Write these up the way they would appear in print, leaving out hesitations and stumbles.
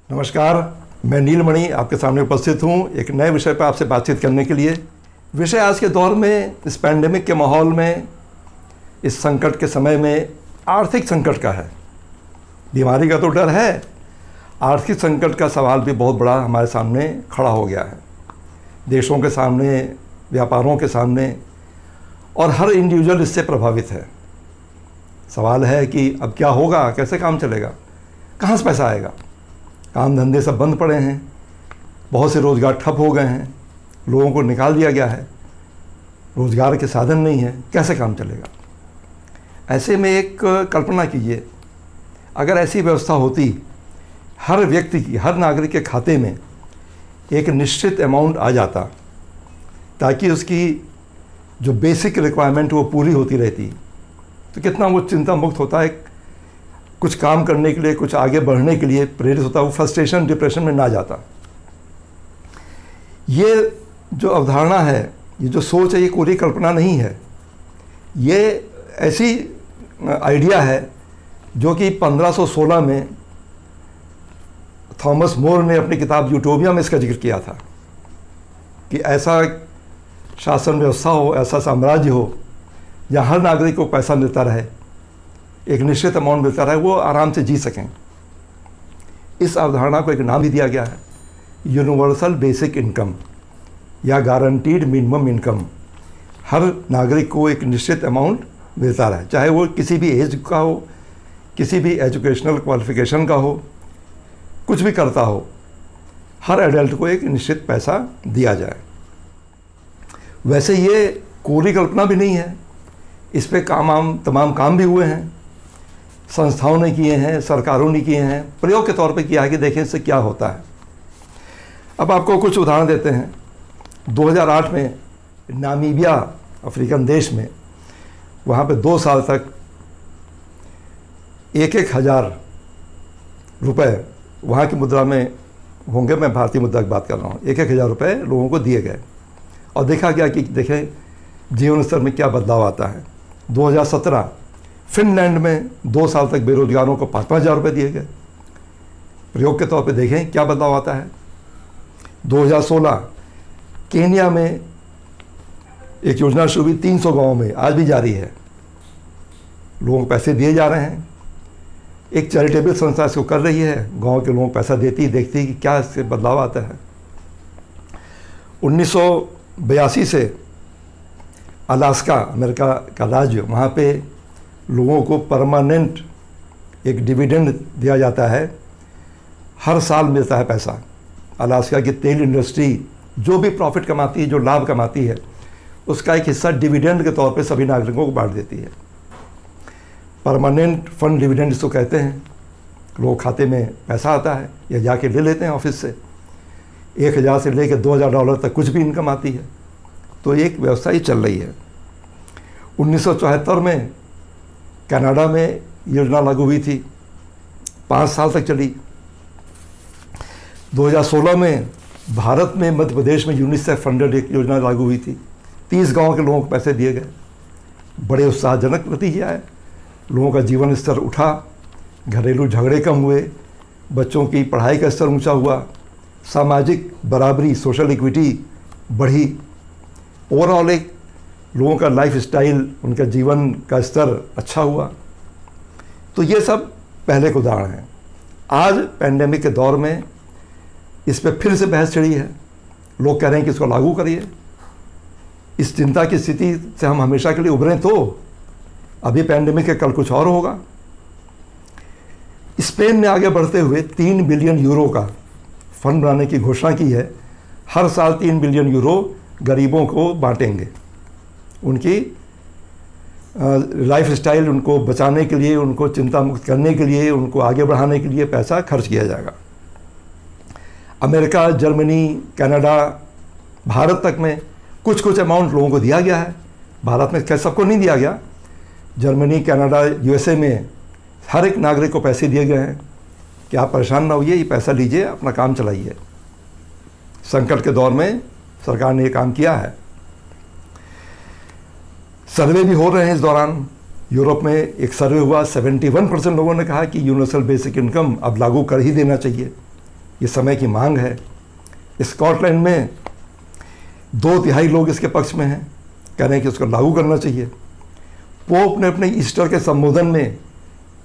नमस्कार, मैं नीलमणि आपके सामने उपस्थित हूँ एक नए विषय पर आपसे बातचीत करने के लिए। विषय आज के दौर में, इस पैंडेमिक के माहौल में, इस संकट के समय में आर्थिक संकट का है। बीमारी का तो डर है, आर्थिक संकट का सवाल भी बहुत बड़ा हमारे सामने खड़ा हो गया है। देशों के सामने, व्यापारों के सामने, और हर इंडिविजुअल इससे प्रभावित है। सवाल है कि अब क्या होगा, कैसे काम चलेगा, कहाँ से पैसा आएगा। काम धंधे सब बंद पड़े हैं, बहुत से रोज़गार ठप हो गए हैं, लोगों को निकाल दिया गया है, रोज़गार के साधन नहीं है, कैसे काम चलेगा। ऐसे में एक कल्पना कीजिए, अगर ऐसी व्यवस्था होती, हर व्यक्ति की, हर नागरिक के खाते में एक निश्चित अमाउंट आ जाता, ताकि उसकी जो बेसिक रिक्वायरमेंट वो पूरी होती रहती, तो कितना वो चिंता मुक्त होता है, कुछ काम करने के लिए, कुछ आगे बढ़ने के लिए प्रेरित होता, वो फ्रस्ट्रेशन, डिप्रेशन में ना जाता। ये जो अवधारणा है, ये जो सोच है, ये कोई कल्पना नहीं है। ये ऐसी आइडिया है जो कि 1516 में थॉमस मोर ने अपनी किताब यूटोपिया में इसका जिक्र किया था कि ऐसा शासन व्यवस्था हो, ऐसा साम्राज्य हो जहाँ हर नागरिक को पैसा मिलता रहे, एक निश्चित अमाउंट मिलता रहे, वो आराम से जी सकें। इस अवधारणा को एक नाम भी दिया गया है, यूनिवर्सल बेसिक इनकम या गारंटीड मिनिमम इनकम। हर नागरिक को एक निश्चित अमाउंट मिलता रहे, चाहे वो किसी भी एज का हो, किसी भी एजुकेशनल क्वालिफिकेशन का हो, कुछ भी करता हो, हर एडल्ट को एक निश्चित पैसा दिया जाए। वैसे ये कोरी कल्पना भी नहीं है, इस पे तमाम काम भी हुए हैं, संस्थाओं ने किए हैं, सरकारों ने किए हैं, प्रयोग के तौर पे किया है कि देखें इससे क्या होता है। अब आपको कुछ उदाहरण देते हैं। 2008 में नामीबिया, अफ्रीकन देश में, वहाँ पे 2 साल तक 1,000 रुपये वहाँ की मुद्रा में होंगे, मैं भारतीय मुद्रा की बात कर रहा हूँ, 1,000 रुपये लोगों को दिए गए और देखा गया कि देखें जीवन स्तर में क्या बदलाव आता है। 2017 फिनलैंड में 2 साल तक बेरोजगारों को 5,000 रुपये दिए गए, प्रयोग के तौर पे देखें क्या बदलाव आता है। 2016 केन्या में एक योजना शुरू हुई, 300 गाँव में, आज भी जारी है, लोगों को पैसे दिए जा रहे हैं। एक चैरिटेबल संस्था इसको कर रही है, गांव के लोगों को पैसा देती, देखती कि क्या इससे बदलाव आता है। 1982 से अलास्का, अमेरिका का राज्य, वहाँ पे लोगों को परमानेंट एक डिविडेंड दिया जाता है, हर साल मिलता है पैसा। अलास्का की तेल इंडस्ट्री जो भी प्रॉफिट कमाती है, जो लाभ कमाती है, उसका एक हिस्सा डिविडेंड के तौर पे सभी नागरिकों को बांट देती है। परमानेंट फंड डिविडेंड इसको कहते हैं। लोग खाते में पैसा आता है या जाके ले लेते हैं ऑफिस से, 1,000 से लेकर $2,000 तक कुछ भी इनकम आती है। तो एक व्यवस्था ही चल रही है। 1974 में कनाडा में योजना लागू हुई थी, 5 साल तक चली। 2016 में भारत में, मध्य प्रदेश में यूनिसेफ फंडेड एक योजना लागू हुई थी, 30 गांव के लोगों को पैसे दिए गए। बड़े उत्साहजनक नतीजा है, लोगों का जीवन स्तर उठा, घरेलू झगड़े कम हुए, बच्चों की पढ़ाई का स्तर ऊंचा हुआ, सामाजिक बराबरी, सोशल इक्विटी बढ़ी, ओवरऑल एक लोगों का लाइफ स्टाइल, उनका जीवन का स्तर अच्छा हुआ। तो ये सब पहले के उदाहरण हैं। आज पैंडेमिक के दौर में इस पर फिर से बहस छिड़ी है, लोग कह रहे हैं कि इसको लागू करिए। इस चिंता की स्थिति से हम हमेशा के लिए उभरें तो अभी पैंडेमिक के कल कुछ और होगा। स्पेन ने आगे बढ़ते हुए 3 बिलियन यूरो का फंड बनाने की घोषणा की है। हर साल 3 बिलियन यूरो गरीबों को बांटेंगे, उनकी लाइफ स्टाइल, उनको बचाने के लिए, उनको चिंता मुक्त करने के लिए, उनको आगे बढ़ाने के लिए पैसा खर्च किया जाएगा। अमेरिका, जर्मनी, कनाडा, भारत तक में कुछ कुछ अमाउंट लोगों को दिया गया है। भारत में खैर सबको नहीं दिया गया, जर्मनी, कनाडा, यूएसए में हर एक नागरिक को पैसे दिए गए हैं कि आप परेशान ना होइए, ये पैसा लीजिए, अपना काम चलाइए। संकट के दौर में सरकार ने ये काम किया है। सर्वे भी हो रहे हैं इस दौरान। यूरोप में एक सर्वे हुआ, 71% लोगों ने कहा कि यूनिवर्सल बेसिक इनकम अब लागू कर ही देना चाहिए। ये समय की मांग है। स्कॉटलैंड में 2/3 लोग इसके पक्ष में हैं, कह रहे हैं कि उसको लागू करना चाहिए। पोप ने अपने ईस्टर के संबोधन में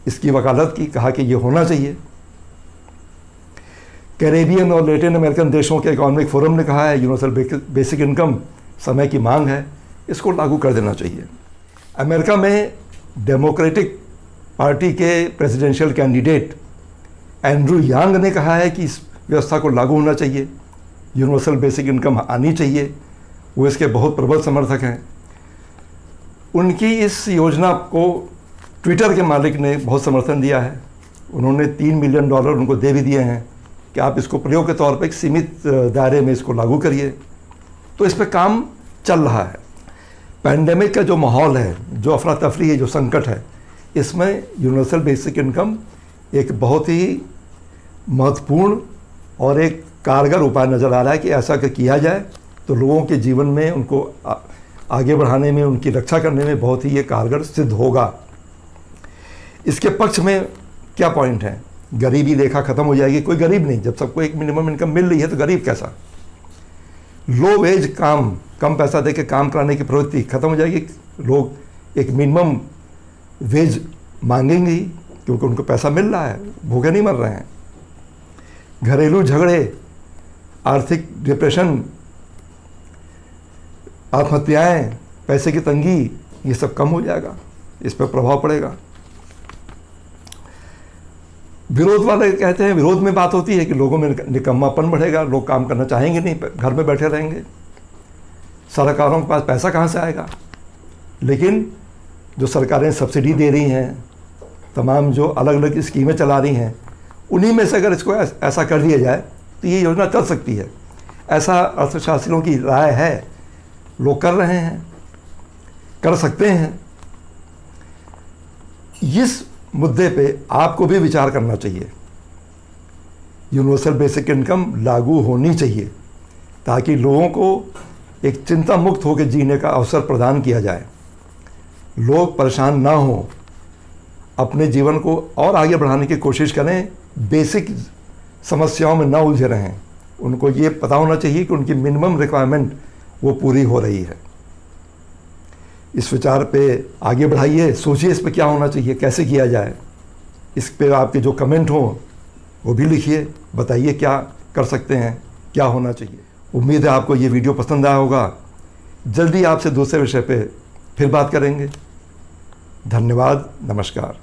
इसकी वकालत की, कहा कि ये होना चाहिए। कैरेबियन और लैटिन अमेरिकन देशों के इकोनॉमिक फोरम ने कहा है यूनिवर्सल बेसिक इनकम समय की मांग है, इसको लागू कर देना चाहिए। अमेरिका में डेमोक्रेटिक पार्टी के प्रेसिडेंशियल कैंडिडेट एंड्रू यांग ने कहा है कि इस व्यवस्था को लागू होना चाहिए, यूनिवर्सल बेसिक इनकम आनी चाहिए। वो इसके बहुत प्रबल समर्थक हैं। उनकी इस योजना को ट्विटर के मालिक ने बहुत समर्थन दिया है। उन्होंने $3 मिलियन उनको दे भी दिए हैं कि आप इसको प्रयोग के तौर पर एक सीमित दायरे में इसको लागू करिए। तो इस पर काम चल रहा है। पैंडेमिक का जो माहौल है, जो अफरा तफरी है, जो संकट है, इसमें यूनिवर्सल बेसिक इनकम एक बहुत ही महत्वपूर्ण और एक कारगर उपाय नज़र आ रहा है कि ऐसा अगर किया जाए तो लोगों के जीवन में उनको आगे बढ़ाने में, उनकी रक्षा करने में बहुत ही ये कारगर सिद्ध होगा। इसके पक्ष में क्या पॉइंट है? गरीबी रेखा ख़त्म हो जाएगी, कोई गरीब नहीं। जब सबको एक मिनिमम इनकम मिल रही है तो गरीब कैसा? लो वेज काम, कम पैसा दे के काम कराने की प्रवृत्ति ख़त्म हो जाएगी। लोग एक मिनिमम वेज मांगेंगे क्योंकि उनको पैसा मिल रहा है, भूखे नहीं मर रहे हैं। घरेलू झगड़े, आर्थिक डिप्रेशन, आत्महत्याएं, पैसे की तंगी, ये सब कम हो जाएगा, इस पर प्रभाव पड़ेगा। विरोध वाले कहते हैं, विरोध में बात होती है कि लोगों में निकम्मापन बढ़ेगा, लोग काम करना चाहेंगे नहीं, घर में बैठे रहेंगे, सरकारों के पास पैसा कहाँ से आएगा। लेकिन जो सरकारें सब्सिडी दे रही हैं, तमाम जो अलग अलग स्कीमें चला रही हैं, उन्हीं में से अगर इसको ऐसा कर दिया जाए तो ये योजना चल सकती है। ऐसा अर्थशास्त्रियों की राय है, लोग कर रहे हैं, कर सकते हैं। इस मुद्दे पे आपको भी विचार करना चाहिए। यूनिवर्सल बेसिक इनकम लागू होनी चाहिए ताकि लोगों को एक चिंता मुक्त होकर जीने का अवसर प्रदान किया जाए, लोग परेशान ना हों, अपने जीवन को और आगे बढ़ाने की कोशिश करें, बेसिक समस्याओं में ना उलझे रहें। उनको ये पता होना चाहिए कि उनकी मिनिमम रिक्वायरमेंट वो पूरी हो रही है। इस विचार पे आगे बढ़ाइए, सोचिए इस पे क्या होना चाहिए, कैसे किया जाए। इस पे आपके जो कमेंट हों वो भी लिखिए, बताइए क्या कर सकते हैं, क्या होना चाहिए। उम्मीद है आपको ये वीडियो पसंद आया होगा। जल्दी आपसे दूसरे विषय पे फिर बात करेंगे। धन्यवाद, नमस्कार।